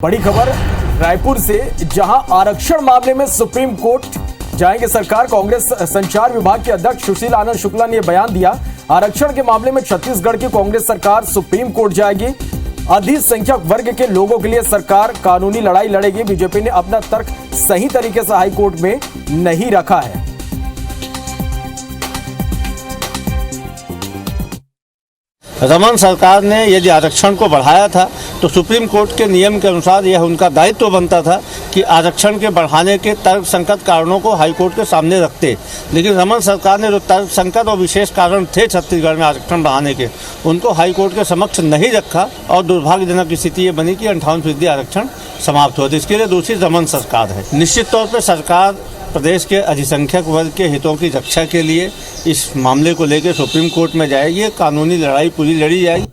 बड़ी खबर रायपुर से, जहां आरक्षण मामले में सुप्रीम कोर्ट जाएंगे सरकार। कांग्रेस संचार विभाग के अध्यक्ष सुशील आनंद शुक्ला ने बयान दिया। आरक्षण के मामले में छत्तीसगढ़ की कांग्रेस सरकार सुप्रीम कोर्ट जाएगी। अल्पसंख्यक वर्ग के लोगों के लिए सरकार कानूनी लड़ाई लड़ेगी। बीजेपी ने अपना तर्क सही तरीके से हाईकोर्ट में नहीं रखा है। रमन सरकार ने यदि आरक्षण को बढ़ाया था तो सुप्रीम कोर्ट के नियम के अनुसार यह उनका दायित्व बनता था कि आरक्षण के बढ़ाने के तर्कसंगत कारणों को हाईकोर्ट के सामने रखते। लेकिन रमन सरकार ने जो तर्कसंगत और विशेष कारण थे छत्तीसगढ़ में आरक्षण बढ़ाने के, उनको हाईकोर्ट के समक्ष नहीं रखा और दुर्भाग्यजनक स्थिति ये बनी कि 58% आरक्षण समाप्त हुआ। इसके लिए दोषी रमन सरकार है। निश्चित तौर पर सरकार प्रदेश के अल्पसंख्यक वर्ग के हितों की रक्षा के लिए इस मामले को लेकर सुप्रीम कोर्ट में जाएगी। कानूनी लड़ाई पूरी लड़ी जाएगी।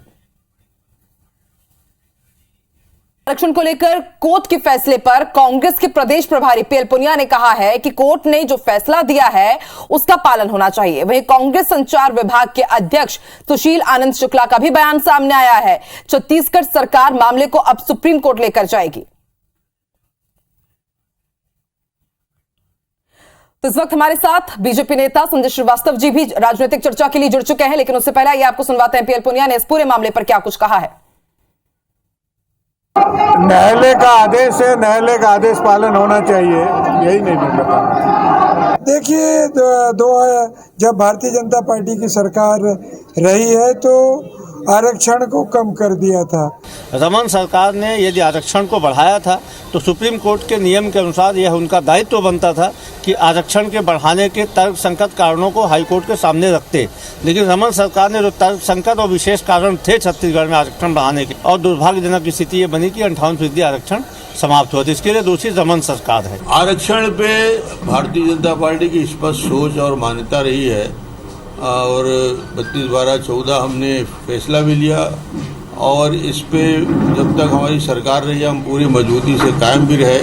आरक्षण को लेकर कोर्ट के फैसले पर कांग्रेस के प्रदेश प्रभारी पीएल पुनिया ने कहा है कि कोर्ट ने जो फैसला दिया है उसका पालन होना चाहिए। वहीं कांग्रेस संचार विभाग के अध्यक्ष सुशील आनंद शुक्ला का भी बयान सामने आया है। छत्तीसगढ़ सरकार मामले को अब सुप्रीम कोर्ट लेकर जाएगी। इस वक्त हमारे साथ बीजेपी नेता संजय श्रीवास्तव जी भी राजनीतिक चर्चा के लिए जुड़ चुके हैं, लेकिन उससे पहले ये आपको सुनवाते हैं पीएल पुनिया ने इस पूरे मामले पर क्या कुछ कहा है। न्यायालय का आदेश है, न्यायालय का आदेश पालन होना चाहिए, यही नहीं बताना। देखिए, जब भारतीय जनता पार्टी की सरकार रही है तो आरक्षण को कम कर दिया था। रमन सरकार ने यदि आरक्षण को बढ़ाया था तो सुप्रीम कोर्ट के नियम के अनुसार यह उनका दायित्व बनता था कि आरक्षण के बढ़ाने के तर्कसंगत कारणों को हाईकोर्ट के सामने रखते। लेकिन रमन सरकार ने जो तर्कसंगत और विशेष कारण थे छत्तीसगढ़ में आरक्षण बढ़ाने के, और दुर्भाग्यजनक स्थिति ये बनी कि 58% आरक्षण समाप्त हुआ। इसके लिए दोषी रमन सरकार है। आरक्षण पे भारतीय जनता पार्टी की स्पष्ट सोच और मान्यता रही है और 32/12/14 हमने फैसला भी लिया और इस पे जब तक हमारी सरकार रही हम पूरी मजबूती से कायम भी रहे।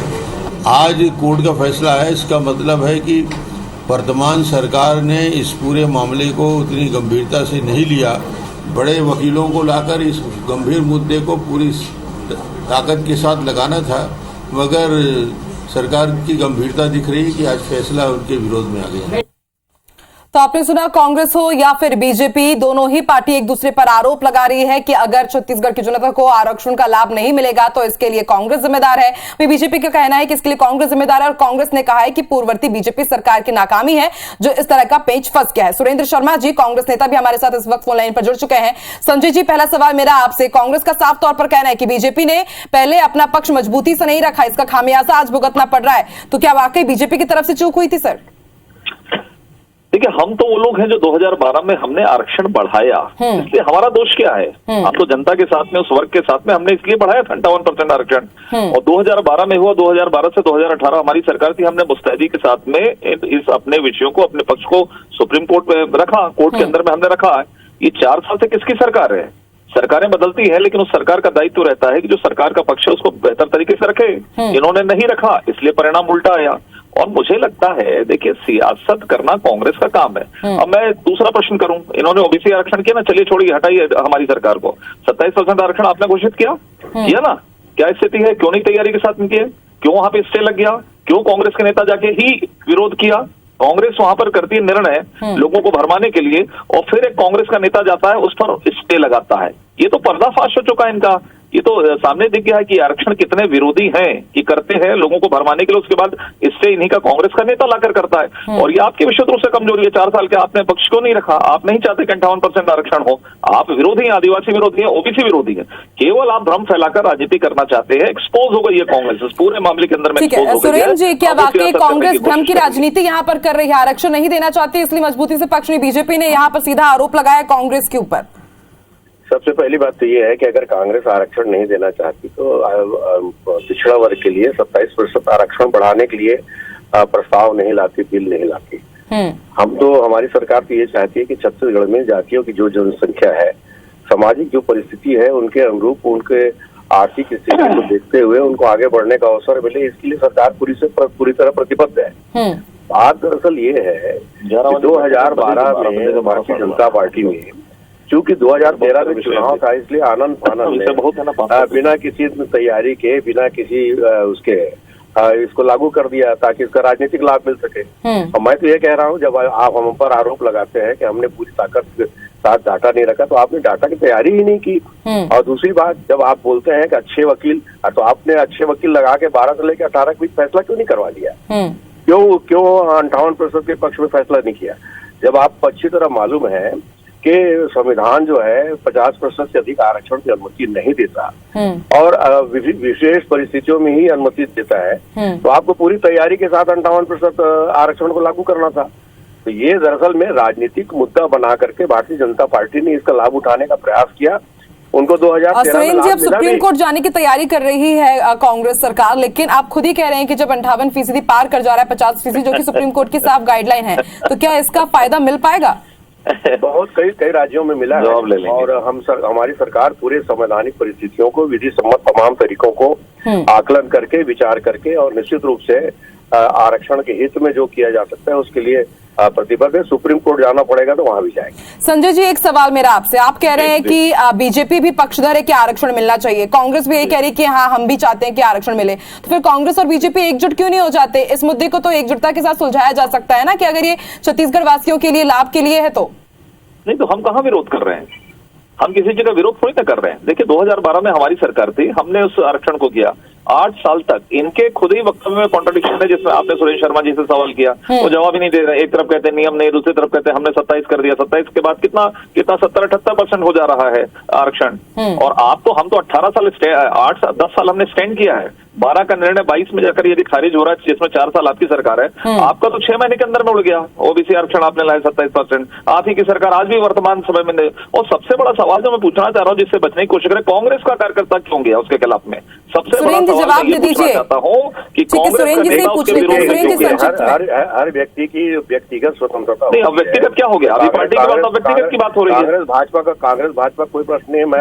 आज कोर्ट का फैसला है, इसका मतलब है कि वर्तमान सरकार ने इस पूरे मामले को उतनी गंभीरता से नहीं लिया। बड़े वकीलों को लाकर इस गंभीर मुद्दे को पूरी ताकत के साथ लगाना था, मगर सरकार की गंभीरता दिख रही है कि आज फैसला उनके विरोध में आ गया। तो आपने सुना, कांग्रेस हो या फिर बीजेपी, दोनों ही पार्टी एक दूसरे पर आरोप लगा रही है कि अगर छत्तीसगढ़ की जनता को आरक्षण का लाभ नहीं मिलेगा तो इसके लिए कांग्रेस जिम्मेदार है। वहीं बीजेपी का कहना है कि इसके लिए कांग्रेस जिम्मेदार है और कांग्रेस ने कहा है कि पूर्ववर्ती बीजेपी सरकार की नाकामी है जो इस तरह का पेच फंस गया है। सुरेंद्र शर्मा जी, कांग्रेस नेता, भी हमारे साथ इस वक्त फोन लाइन पर जुड़ चुके हैं। संजय जी, पहला सवाल मेरा आपसे, कांग्रेस का साफ तौर पर कहना है कि बीजेपी ने पहले अपना पक्ष मजबूती से नहीं रखा, इसका खामियाजा आज भुगतना पड़ रहा है, तो क्या वाकई बीजेपी की तरफ से चूक हुई थी? सर देखिए, हम तो वो लोग हैं जो 2012 में हमने आरक्षण बढ़ाया, इसलिए हमारा दोष क्या है? हम तो जनता के साथ में, उस वर्ग के साथ में हमने इसलिए बढ़ाया था 58% आरक्षण। और 2012 में हुआ, 2012 से 2018 हमारी सरकार थी, हमने मुस्तैदी के साथ में इस अपने विषयों को, अपने पक्ष को सुप्रीम कोर्ट में रखा, कोर्ट के अंदर में हमने रखा है। ये 4 साल से किसकी सरकार है? सरकारें बदलती है, लेकिन उस सरकार का दायित्व रहता है कि जो सरकार का पक्ष है उसको बेहतर तरीके से रखे। इन्होंने नहीं रखा, इसलिए परिणाम उल्टा आया। और मुझे लगता है, देखिए, सियासत करना कांग्रेस का काम है। अब मैं दूसरा प्रश्न करूं, इन्होंने ओबीसी आरक्षण किया ना, चलिए छोड़िए, हटाइए हमारी सरकार को। 27% आरक्षण आपने घोषित किया ना? क्या स्थिति है? क्यों नहीं तैयारी के साथ में किए? क्यों वहां पे स्टे लग गया? क्यों कांग्रेस के नेता जाके ही विरोध किया? कांग्रेस वहां पर करती है निर्णय लोगों को भरमाने के लिए, और फिर एक कांग्रेस का नेता जाता है उस पर स्टे लगाता है। ये तो पर्दाफाश हो चुका है इनका। ये तो सामने दिख गया है कि आरक्षण कितने विरोधी हैं, कि करते हैं लोगों को भरमाने के लिए, उसके बाद इससे इन्हीं का कांग्रेस का नेता लाकर करता है। और ये आपकी विशुद्ध रूप से कमजोरी है। 4 साल के आपने पक्ष को नहीं रखा, आप नहीं चाहते कि 58% आरक्षण हो, आप विरोधी हैं, आदिवासी विरोधी हैं, ओबीसी विरोधी हैं, केवल आप भ्रम फैलाकर राजनीति करना चाहते हैं। एक्सपोज हो गई है कांग्रेस इस पूरे मामले के अंदर में। सुरेंद्र जी, क्या वाकई कांग्रेस भ्रम की राजनीति यहाँ पर कर रही है? आरक्षण नहीं देना चाहती, इसलिए मजबूती से पक्ष में बीजेपी ने यहाँ पर सीधा आरोप लगाया कांग्रेस के ऊपर। सबसे पहली बात तो ये है कि अगर कांग्रेस आरक्षण नहीं देना चाहती तो पिछड़ा वर्ग के लिए 27% आरक्षण बढ़ाने के लिए प्रस्ताव नहीं लाती, बिल नहीं लाती। हम तो, हमारी सरकार तो ये चाहती है कि छत्तीसगढ़ में जातियों की जो जनसंख्या है, सामाजिक जो परिस्थिति है, उनके अनुरूप, उनके आर्थिक स्थिति को देखते हुए उनको आगे बढ़ने का अवसर मिले, इसके लिए सरकार पूरी तरह प्रतिबद्ध है। बात दरअसल ये है कि 2012 में भारतीय जनता पार्टी में क्योंकि 2013 में चुनाव था, इसलिए आनंद फानन ने बिना किसी तैयारी के, बिना किसी उसके इसको लागू कर दिया ताकि इसका राजनीतिक लाभ मिल सके। और मैं तो ये कह रहा हूँ, जब आप हम पर आरोप लगाते हैं कि हमने पूरी ताकत के साथ डाटा नहीं रखा, तो आपने डाटा की तैयारी ही नहीं की। और दूसरी बात, जब आप बोलते हैं कि अच्छे वकील, तो आपने अच्छे वकील लगा के 12 से लेकर 18 के बीच फैसला क्यों नहीं करवा दिया? क्यों 58% के पक्ष में फैसला नहीं किया? जब आपको अच्छी तरह मालूम है कि संविधान जो है 50% से अधिक आरक्षण की अनुमति नहीं देता और विशेष परिस्थितियों में ही अनुमति देता है, तो आपको पूरी तैयारी के साथ 58% आरक्षण को लागू करना था। तो ये दरअसल में राजनीतिक मुद्दा बना करके भारतीय जनता पार्टी ने इसका लाभ उठाने का प्रयास किया। उनको 2013 में जी, अब सुप्रीम कोर्ट जाने की तैयारी कर रही है कांग्रेस सरकार, लेकिन आप खुद ही कह रहे हैं कि जब 58% पार कर जा रहा है 50%, जो कि सुप्रीम कोर्ट की साफ गाइडलाइन है, तो क्या इसका फायदा मिल पाएगा? बहुत कई राज्यों में मिला है और हमारी सरकार पूरे संवैधानिक परिस्थितियों को, विधि सम्मत तमाम तरीकों को आकलन करके, विचार करके और निश्चित रूप से आरक्षण के हित में जो किया जा सकता है उसके लिए प्रतिबद्ध है। सुप्रीम कोर्ट जाना पड़ेगा तो वहां भी जाएंगे। संजय जी, एक सवाल मेरा आपसे, आप कह रहे हैं कि बीजेपी भी पक्षधर है कि आरक्षण मिलना चाहिए, कांग्रेस भी ये कह रही है कि हाँ हम भी चाहते हैं कि आरक्षण मिले, तो फिर कांग्रेस और बीजेपी एकजुट क्यों नहीं हो जाते? इस मुद्दे को तो एकजुटता के साथ सुलझाया जा सकता है ना, कि अगर ये छत्तीसगढ़ वासियों के लिए, लाभ के लिए है तो। नहीं तो हम कहाँ विरोध कर रहे हैं? हम किसी चीज का विरोध थोड़ी ना कर रहे हैं। देखिए 2012 में हमारी सरकार थी, हमने उस आरक्षण को किया। 8 साल तक इनके खुद ही वक्तव्य में कॉन्ट्रडिक्शन है, जिसमें आपने सुरेश शर्मा जी से सवाल किया, वो जवाब ही नहीं दे रहे। एक तरफ कहते हैं नियम नहीं, दूसरी तरफ कहते हैं हमने 27 कर दिया। 27 के बाद कितना 70-78% हो जा रहा है आरक्षण। और हम तो 18 साल 10 साल हमने स्टैंड किया है। 12 का निर्णय 22 में जाकर यदि खारिज हो रहा है, जिसमें 4 साल आपकी सरकार है, आपका तो 6 महीने के अंदर में उड़ गया। ओबीसी आरक्षण आपने लाया 27%, आप ही की सरकार आज भी वर्तमान समय में। और सबसे बड़ा सवाल जो मैं पूछना चाह रहा हूँ, जिससे बचने की कोशिश करें, कांग्रेस का कार्यकर्ता क्यों गया उसके खिलाफ में? सबसे बड़ा जवाब दे दीजिए। चाहता हूँ कि हर व्यक्ति की व्यक्तिगत स्वतंत्रता नहीं। अब व्यक्तिगत क्या हो गया? अभी पार्टी की बात, व्यक्तिगत की बात हो रही है। कांग्रेस भाजपा कोई प्रश्न नहीं है। मैं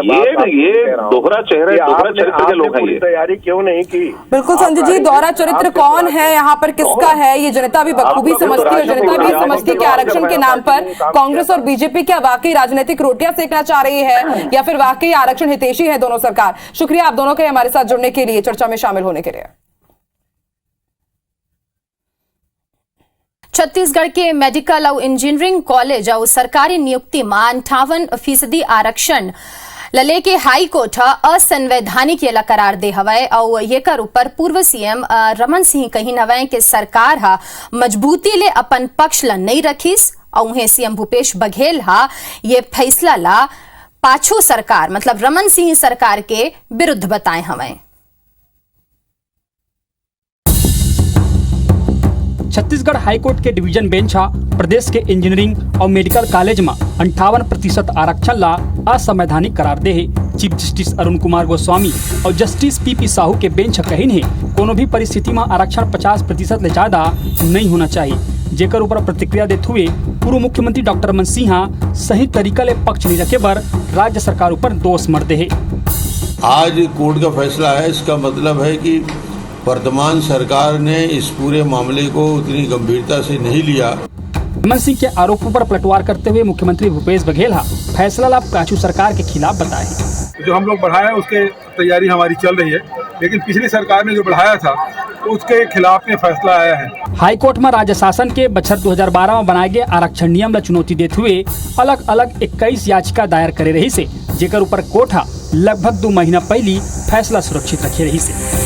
ये दोहरा चरित्र के लोग हैं। ये तैयारी क्यों नहीं की? बिल्कुल संजय जी, दोहरा चरित्र कौन है यहाँ पर, किसका है, ये जनता भी बखूबी समझती है। और जनता भी समझती है कि आरक्षण के नाम पर कांग्रेस और बीजेपी क्या वाकई राजनीतिक रोटियां सेकना चाह रही है, या फिर वाकई आरक्षण हितैषी है दोनों सरकार? शुक्रिया आप दोनों के हमारे साथ जुड़ने के लिए, चर्चा में शामिल होने के लिए। छत्तीसगढ़ के मेडिकल और इंजीनियरिंग कॉलेज और सरकारी नियुक्ति में 58% आरक्षण लले के हाई कोर्ट असंवैधानिक ये करार दे हवय और ये कर ऊपर पूर्व सीएम रमन सिंह कही हवय कि सरकार हा मजबूती ले अपन पक्ष ला नहीं रखिस और उन्हें सीएम भूपेश बघेल हा ये फैसला ला पाछू सरकार मतलब रमन सिंह सरकार के विरुद्ध बताए हवय। छत्तीसगढ़ हाईकोर्ट के डिवीजन बेंच प्रदेश के इंजीनियरिंग और मेडिकल कॉलेज में 58% आरक्षण ला असंवैधानिक करार दे है। चीफ जस्टिस अरुण कुमार गोस्वामी और जस्टिस पी साहू के बेंच कहीन है कोनो भी परिस्थिति में आरक्षण 50% ले ज्यादा नहीं होना चाहिए। जेकर ऊपर प्रतिक्रिया देते हुए पूर्व मुख्यमंत्री डॉक्टर रमन सिंह सही तरीका ले पक्ष नहीं रखे पर राज्य सरकार ऊपर दोष मर दे है। आज कोर्ट का फैसला है, इसका मतलब है कि वर्तमान सरकार ने इस पूरे मामले को उतनी गंभीरता से नहीं लिया। रमन सिंह के आरोपों पर पलटवार करते हुए मुख्यमंत्री भूपेश बघेल फैसला ला पाछू सरकार के खिलाफ बताए। जो हम लोग बढ़ाया उसके तैयारी हमारी चल रही है, लेकिन पिछली सरकार ने जो बढ़ाया था तो उसके खिलाफ में फैसला आया है। हाईकोर्ट में राज्य शासन के बछर 2012 में बनाए गए आरक्षण नियम ला चुनौती देते हुए अलग अलग 21 याचिका दायर करे रही से, जेकर ऊपर कोर्ट लगभग 2 महीना पहले फैसला सुरक्षित रखे रही से।